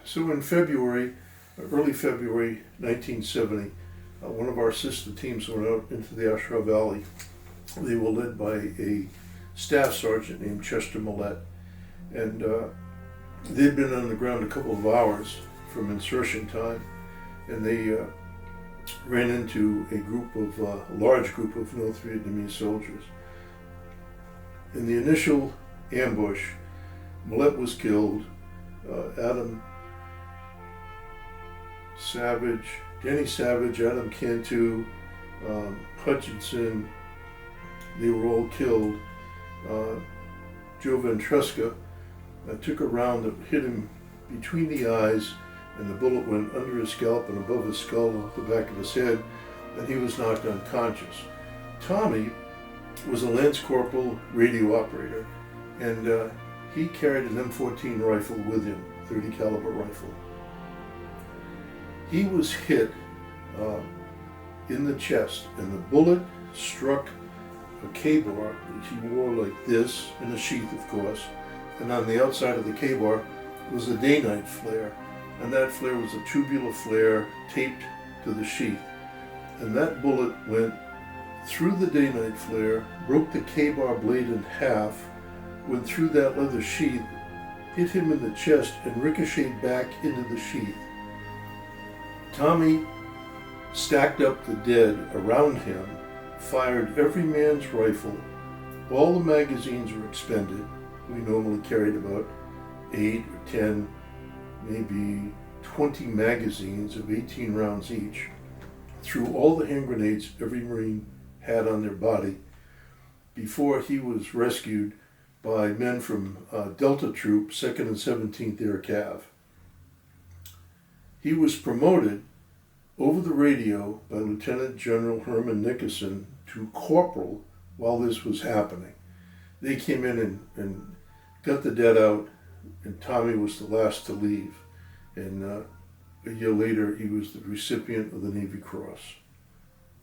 So in February, early February 1970, one of our sister teams went out into the Ashaw Valley. They were led by a staff sergeant named Chester Millette, and they'd been on the ground a couple of hours from insertion time, and they ran into a large group of North Vietnamese soldiers. In the initial ambush, Millette was killed. Danny Savage, Adam Cantu, Hutchinson, they were all killed. Joe Ventresca took a round that hit him between the eyes, and the bullet went under his scalp and above his skull, off the back of his head, and he was knocked unconscious. Tommy was a Lance Corporal radio operator, and he carried an M14 rifle with him, 30 caliber rifle. He was hit in the chest, and the bullet struck a K-bar, which he wore like this, in a sheath, of course, and on the outside of the K-bar was a day-night flare, and that flare was a tubular flare taped to the sheath, and that bullet went through the day-night flare, broke the K-bar blade in half, went through that leather sheath, hit him in the chest, and ricocheted back into the sheath. Tommy stacked up the dead around him, fired every man's rifle. All the magazines were expended. We normally carried about 8 or 10, maybe 20 magazines of 18 rounds each. Threw all the hand grenades every Marine had on their body before he was rescued by men from Delta Troop, 2nd and 17th Air Cav. He was promoted over the radio by Lieutenant General Herman Nickerson to corporal while this was happening. They came in and got the dead out, and Tommy was the last to leave. And a year later, he was the recipient of the Navy Cross.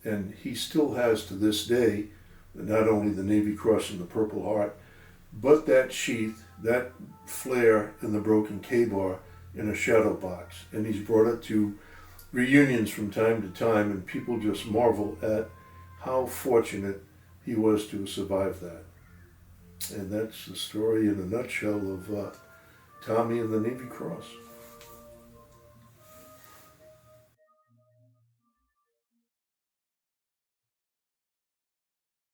And he still has, to this day, not only the Navy Cross and the Purple Heart, but that sheath, that flare, and the broken K-bar in a shadow box. And he's brought it to reunions from time to time, and people just marvel at how fortunate he was to have survived that. And that's the story in a nutshell of Tommy and the Navy Cross.